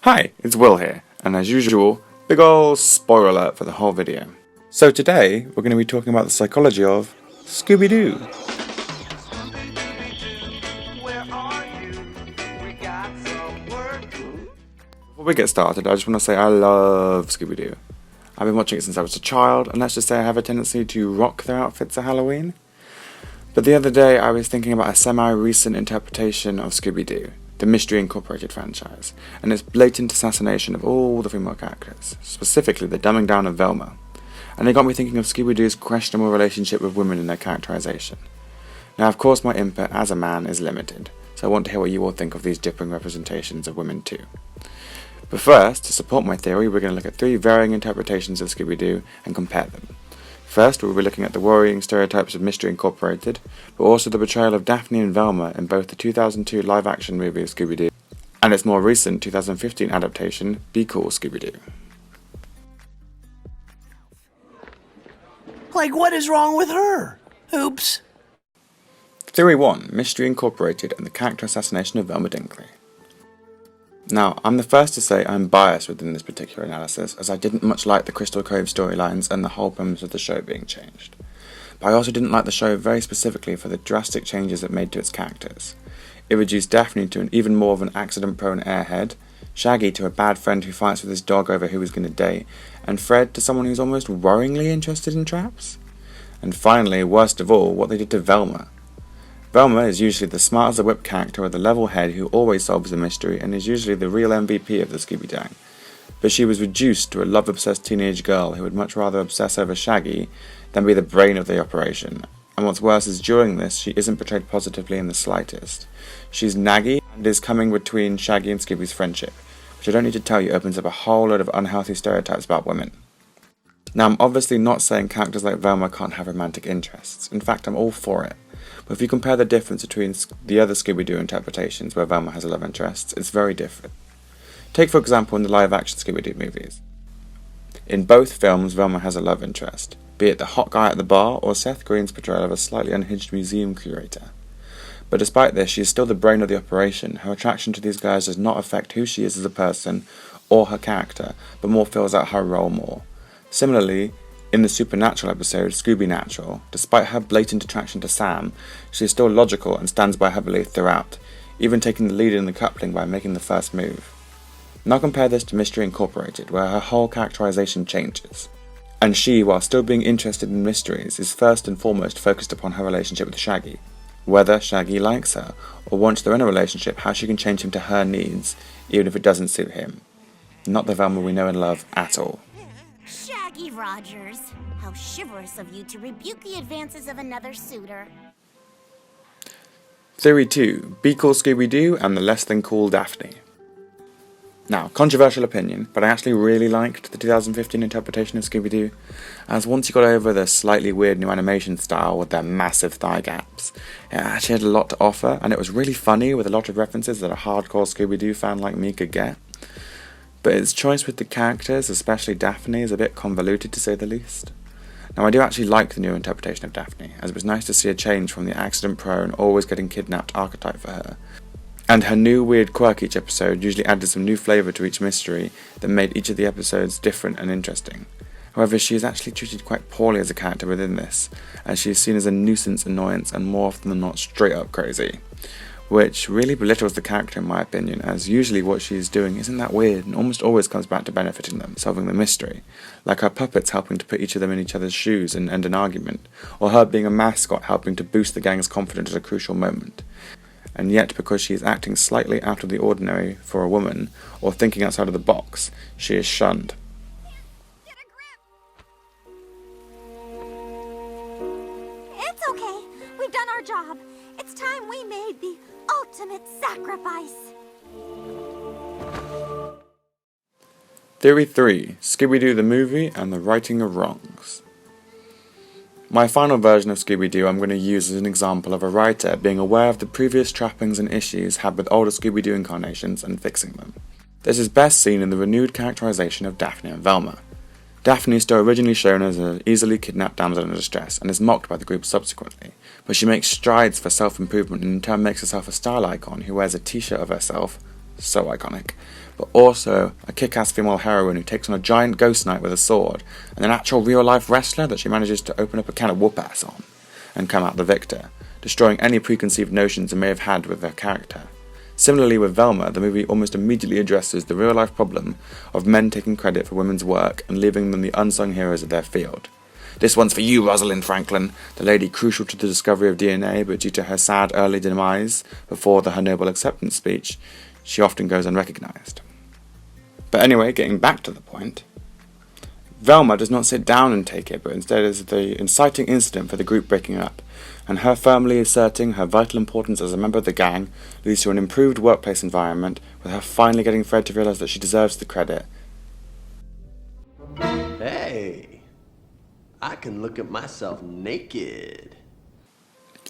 Hi, it's Will here, and as usual, big ol' spoiler alert for the whole video. So today, we're going to be talking about the psychology of Scooby Doo. Before we get started, I just want to say I love Scooby Doo. I've been watching it since I was a child, and let's just say I have a tendency to rock their outfits at Halloween. But the other day, I was thinking about a semi-recent interpretation of Scooby Doo, the Mystery Incorporated franchise, and its blatant assassination of all the female characters, specifically the dumbing down of Velma. And it got me thinking of Scooby-Doo's questionable relationship with women in their characterization. Now, of course, my input as a man is limited, so I want to hear what you all think of these differing representations of women too. But first, to support my theory, we're going to look at 3 varying interpretations of Scooby-Doo and compare them. First, we'll be looking at the worrying stereotypes of Mystery Incorporated, but also the portrayal of Daphne and Velma in both the 2002 live-action movie of Scooby-Doo and its more recent 2015 adaptation, Be Cool Scooby Doo. Like, what is wrong with her? Oops. Theory 1, Mystery Incorporated and the character assassination of Velma Dinkley. Now, I'm the first to say I'm biased within this particular analysis, as I didn't much like the Crystal Cove storylines and the whole premise of the show being changed. But I also didn't like the show very specifically for the drastic changes it made to its characters. It reduced Daphne to even more of an accident-prone airhead, Shaggy to a bad friend who fights with his dog over who he's going to date, and Fred to someone who's almost worryingly interested in traps. And finally, worst of all, what they did to Velma. Velma is usually the smart as a whip character with a level head who always solves the mystery and is usually the real MVP of the Scooby Gang. But she was reduced to a love-obsessed teenage girl who would much rather obsess over Shaggy than be the brain of the operation. And what's worse is during this, she isn't portrayed positively in the slightest. She's naggy and is coming between Shaggy and Scooby's friendship, which I don't need to tell you opens up a whole load of unhealthy stereotypes about women. Now, I'm obviously not saying characters like Velma can't have romantic interests. In fact, I'm all for it. But if you compare the difference between the other Scooby-Doo interpretations where Velma has a love interest, it's very different. Take for example in the live-action Scooby-Doo movies. In both films, Velma has a love interest, be it the hot guy at the bar or Seth Green's portrayal of a slightly unhinged museum curator. But despite this, she is still the brain of the operation. Her attraction to these guys does not affect who she is as a person or her character, but more fills out her role more. Similarly, in the Supernatural episode, Scooby Natural, despite her blatant attraction to Sam, she is still logical and stands by her belief throughout, even taking the lead in the coupling by making the first move. Now compare this to Mystery Incorporated, where her whole characterization changes. And she, while still being interested in mysteries, is first and foremost focused upon her relationship with Shaggy. Whether Shaggy likes her, or once they're in a relationship, how she can change him to her needs, even if it doesn't suit him. Not the Velma we know and love at all. Shaggy Rogers, how chivalrous of you to rebuke the advances of another suitor. Theory 2, Be Cool Scooby Doo and the less than cool Daphne. Now, controversial opinion, but I actually really liked the 2015 interpretation of Scooby Doo, as once you got over the slightly weird new animation style with their massive thigh gaps, it actually had a lot to offer, and it was really funny with a lot of references that a hardcore Scooby Doo fan like me could get. But its choice with the characters, especially Daphne, is a bit convoluted to say the least. Now, I do actually like the new interpretation of Daphne, as it was nice to see a change from the accident-prone, always getting kidnapped archetype for her. And her new weird quirk each episode usually added some new flavour to each mystery that made each of the episodes different and interesting. However, she is actually treated quite poorly as a character within this, as she is seen as a nuisance, annoyance, and more often than not straight up crazy. Which really belittles the character in my opinion, as usually what she is doing isn't that weird and almost always comes back to benefiting them, solving the mystery, like her puppets helping to put each of them in each other's shoes and end an argument, or her being a mascot helping to boost the gang's confidence at a crucial moment. And yet, because she is acting slightly out of the ordinary for a woman, or thinking outside of the box, she is shunned. Get a grip! It's okay. We've done our job. It's time we made the ultimate sacrifice. Theory 3, Scooby Doo the movie and the righting of wrongs. My final version of Scooby Doo I'm going to use as an example of a writer being aware of the previous trappings and issues had with older Scooby Doo incarnations and fixing them. This is best seen in the renewed characterization of Daphne and Velma. Daphne is still originally shown as an easily kidnapped damsel in distress and is mocked by the group subsequently, but she makes strides for self-improvement and in turn makes herself a style icon who wears a t-shirt of herself, so iconic, but but also a kick-ass female heroine who takes on a giant ghost knight with a sword, and an actual real-life wrestler that she manages to open up a can of whoop-ass on, and come out the victor, destroying any preconceived notions it may have had with their character. Similarly with Velma, the movie almost immediately addresses the real-life problem of men taking credit for women's work and leaving them the unsung heroes of their field. This one's for you, Rosalind Franklin, the lady crucial to the discovery of DNA, but due to her sad early demise before her Nobel acceptance speech, she often goes unrecognised. But anyway, getting back to the point, Velma does not sit down and take it, but instead is the inciting incident for the group breaking up, and her firmly asserting her vital importance as a member of the gang leads to an improved workplace environment, with her finally getting Fred to realise that she deserves the credit. Hey, I can look at myself naked.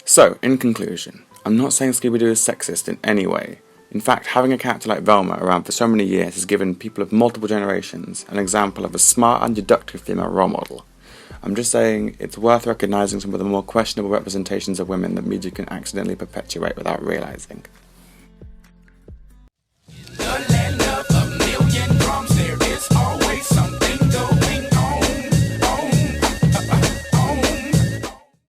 So, in conclusion, I'm not saying Scooby-Doo is sexist in any way. In fact, having a character like Velma around for so many years has given people of multiple generations an example of a smart and deductive female role model. I'm just saying it's worth recognising some of the more questionable representations of women that media can accidentally perpetuate without realising.